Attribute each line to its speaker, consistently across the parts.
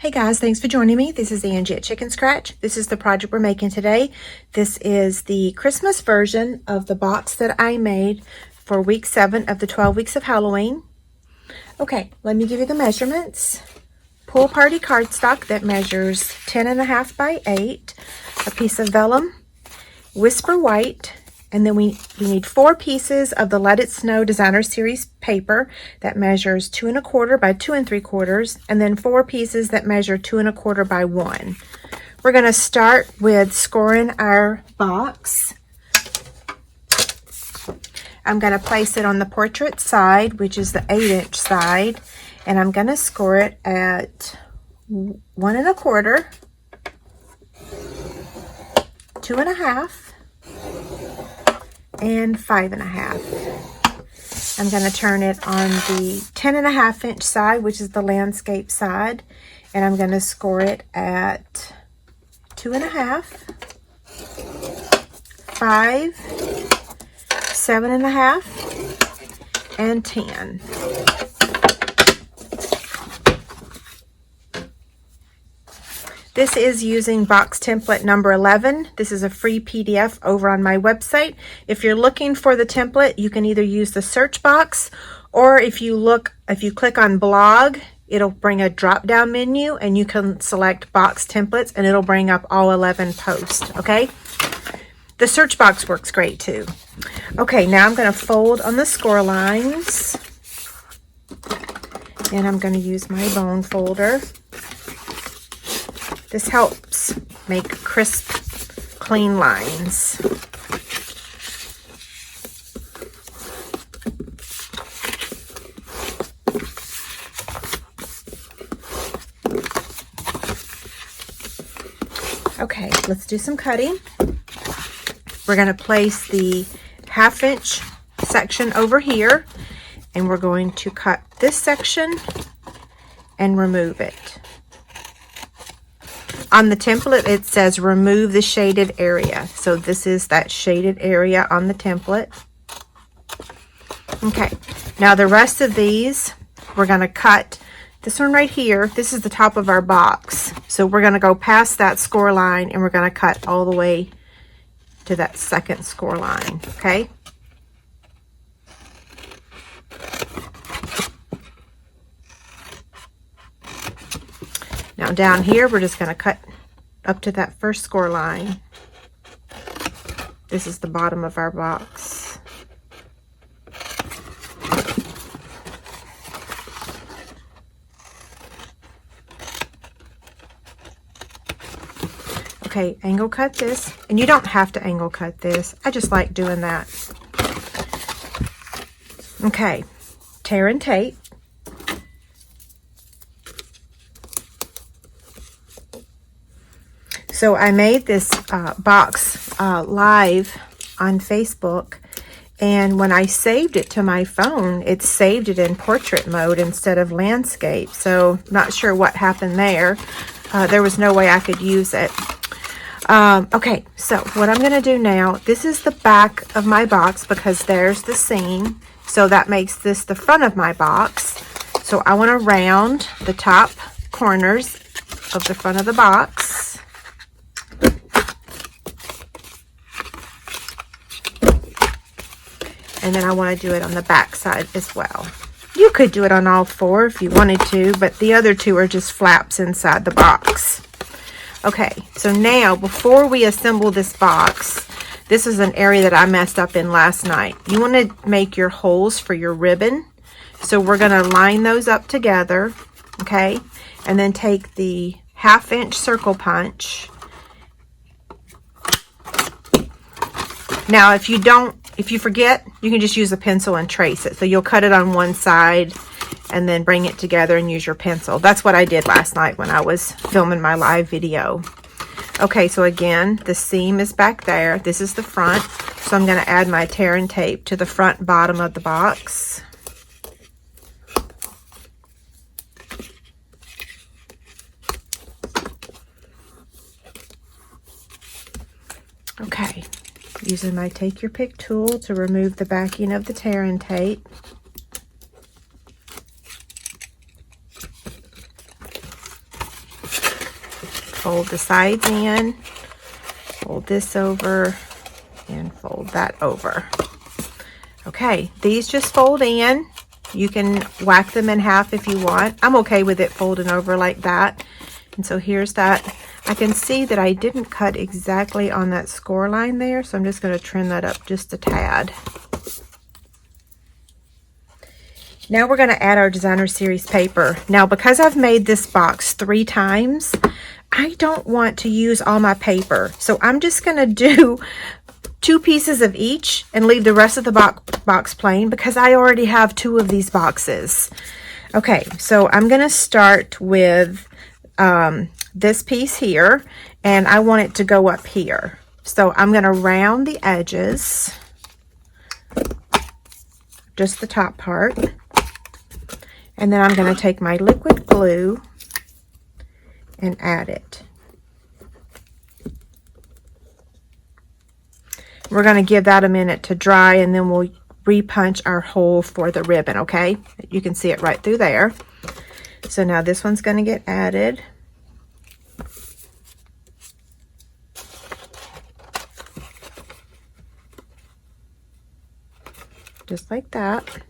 Speaker 1: Hey guys, thanks for joining me. This is Angie at ChicnScratch. This is the project we're making today. This is the Christmas version of the box that I made for week 7 of the 12 weeks of Halloween. Okay, let me give you the measurements. Pool Party cardstock that measures 10.5 by 8, a piece of vellum, Whisper White, and then we need 4 pieces of the Let It Snow Designer Series paper that measures 2 1/4 by 2 3/4, and then 4 pieces that measure 2 1/4 by 1. We're going to start with scoring our box. I'm going to place it on the portrait side, which is the 8-inch side, and I'm going to score it at 1 1/4, 2 1/2, and 5 1/2. I'm going to turn it on the 10.5 inch side, which is the landscape side, and I'm going to score it at 2 1/2, 5, 7 1/2, and 10. This is using box template number 11. This is a free PDF over on my website. If you're looking for the template, you can either use the search box, or if you click on blog, it'll bring a drop-down menu and you can select box templates and it'll bring up all 11 posts, okay? The search box works great too. Okay, now I'm going to fold on the score lines, and I'm going to use my bone folder. This helps make crisp, clean lines. Okay, let's do some cutting. We're going to place the 1/2 inch section over here, and we're going to cut this section and remove it. On the template, it says remove the shaded area. So this is that shaded area on the template. Okay, now the rest of these, we're going to cut this one right here. This is the top of our box. So we're going to go past that score line and we're going to cut all the way to that second score line, okay? Now down here, we're just going to cut up to that first score line. This is the bottom of our box. Okay, angle cut this, and you don't have to angle cut this. I just like doing that. Okay, tear and tape. So I made this box live on Facebook, and when I saved it to my phone, it saved it in portrait mode instead of landscape. So not sure what happened there. There was no way I could use it. Okay, so what I'm going to do now, this is the back of my box because there's the seam. So that makes this the front of my box. So I want to round the top corners of the front of the box. And then I want to do it on the back side as well. You could do it on all 4 if you wanted to, but the other 2 are just flaps inside the box. Okay, so now before we assemble this box, this is an area that I messed up in last night. You want to make your holes for your ribbon. So we're going to line those up together, okay? And then take the 1/2 inch circle punch. Now, if you forget, you can just use a pencil and trace it. So you'll cut it on one side and then bring it together and use your pencil. That's what I did last night when I was filming my live video. Okay, so again, the seam is back there. This is the front. So I'm going to add my tear and tape to the front bottom of the box. Okay. Using my Take Your Pick tool to remove the backing of the tear and tape. fold the sides in, fold this over, and fold that over. Okay, these just fold in. You can whack them in half if you want. I'm okay with it folding over like that. And so here's that. I can see that I didn't cut exactly on that score line there, so I'm just going to trim that up just a tad. Now we're going to add our designer series paper. Now, because I've made this box 3 times, I don't want to use all my paper. So I'm just going to do 2 pieces of each and leave the rest of the box plain because I already have 2 of these boxes. Okay, so I'm going to start with this piece here, and I want it to go up here. So I'm going to round the edges, just the top part. And then I'm going to take my liquid glue and add it. We're going to give that a minute to dry, and then we'll repunch our hole for the ribbon, okay? You can see it right through there. So now this one's going to get added. Just like that.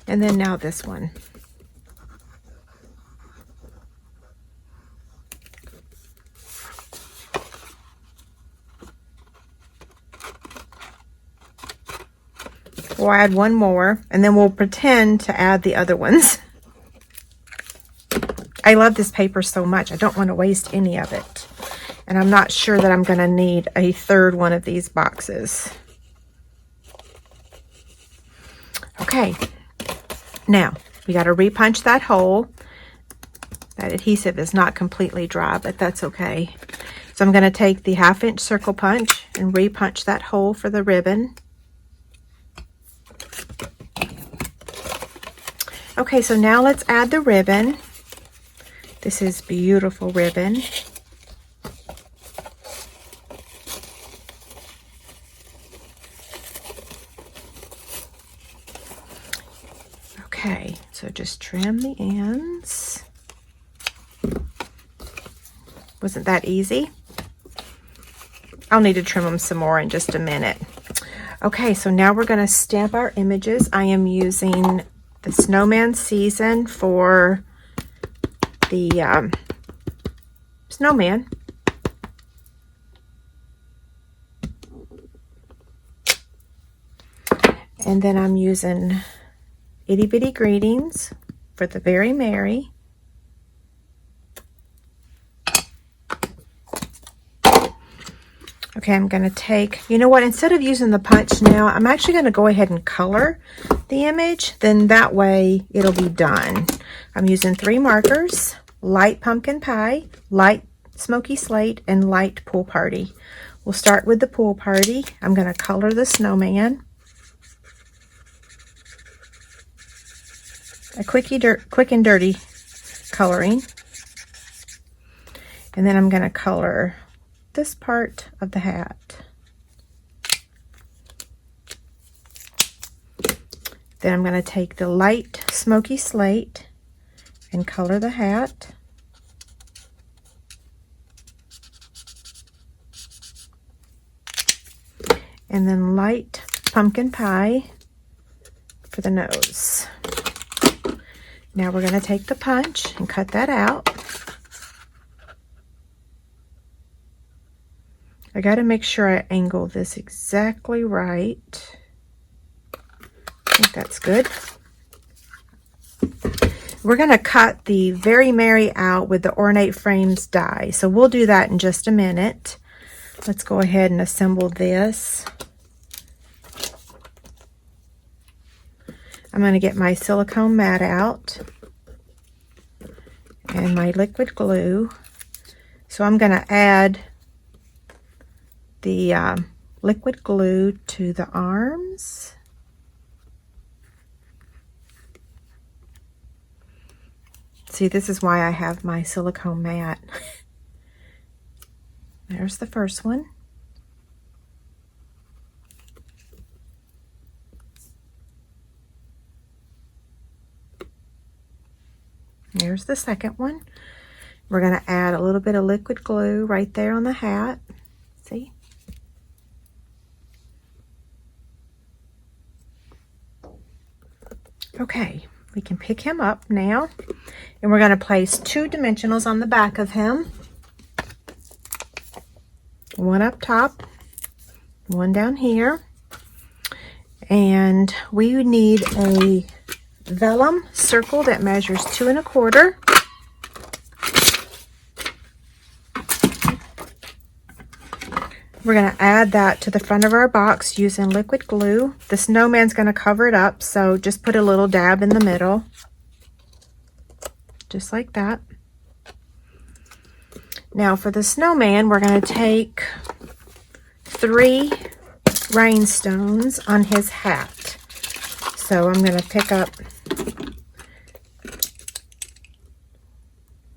Speaker 1: And then now this one. We'll add one more, and then we'll pretend to add the other ones. I love this paper so much. I don't want to waste any of it. And I'm not sure that I'm going to need a 3rd one of these boxes. Okay. Now, we got to repunch that hole. That adhesive is not completely dry, but that's okay. So I'm going to take the 1/2 inch circle punch and repunch that hole for the ribbon. Okay, so now let's add the ribbon. This is beautiful ribbon. Okay, so just trim the ends. Wasn't that easy? I'll need to trim them some more in just a minute. Okay, so now we're going to stamp our images. I am using the Snowman Season for the snowman. And then I'm using Itty Bitty Greetings for the Very Merry. Okay, I'm going to take, you know what, instead of using the punch now, I'm actually going to go ahead and color the image. Then that way it'll be done. I'm using 3 markers, light pumpkin pie, light smoky slate, and light pool party. We'll start with the pool party. I'm going to color the snowman. A quick and dirty coloring. And then I'm going to color this part of the hat. Then I'm going to take the light smoky slate and color the hat. And then light pumpkin pie for the nose. Now we're going to take the punch and cut that out. I got to make sure I angle this exactly right. I think that's good. We're going to cut the Very Merry out with the Ornate Frames die. So we'll do that in just a minute. Let's go ahead and assemble this. I'm going to get my silicone mat out and my liquid glue. So I'm going to add the liquid glue to the arms. See, this is why I have my silicone mat. There's the first one. There's the second one. We're going to add a little bit of liquid glue right there on the hat. See? Okay, we can pick him up now, and we're going to place 2 dimensionals on the back of him. One up top, one down here. And we need a vellum circle that measures 2 1/4. We're going to add that to the front of our box using liquid glue. The snowman's going to cover it up, so just put a little dab in the middle. Just like that. Now for the snowman, we're going to take 3 rhinestones on his hat. So I'm going to pick up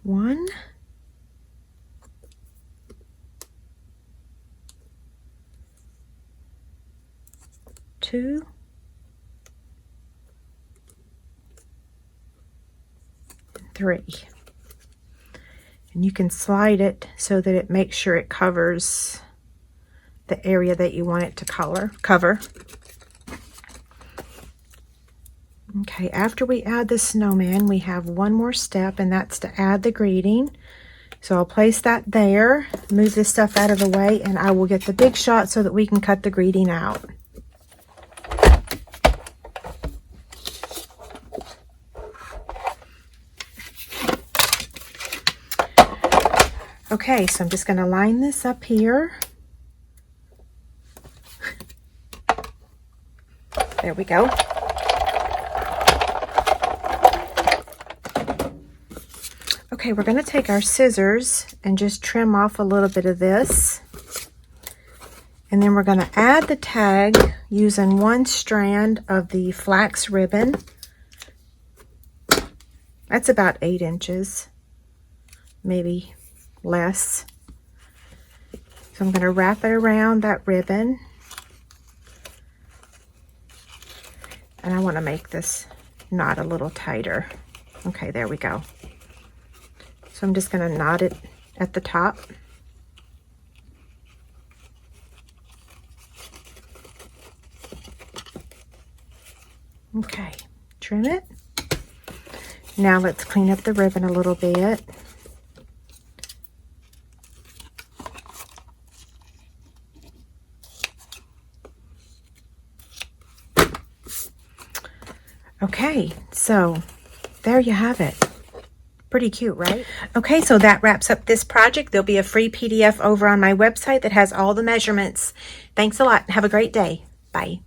Speaker 1: 1, 2, 3. And you can slide it so that it makes sure it covers the area that you want it to cover. Okay, after we add the snowman, we have one more step, and that's to add the greeting. So I'll place that there, move this stuff out of the way, and I will get the big shot so that we can cut the greeting out. Okay, so I'm just going to line this up here. There we go. Okay, we're going to take our scissors and just trim off a little bit of this. And then we're going to add the tag using 1 strand of the flax ribbon. That's about 8 inches, maybe less. So I'm going to wrap it around that ribbon. And I want to make this knot a little tighter. Okay, there we go. So I'm just going to knot it at the top. Okay, trim it. Now let's clean up the ribbon a little bit. Okay, so there you have it. Pretty cute, right? Okay, so that wraps up this project. There'll be a free PDF over on my website that has all the measurements. Thanks a lot. Have a great day. Bye.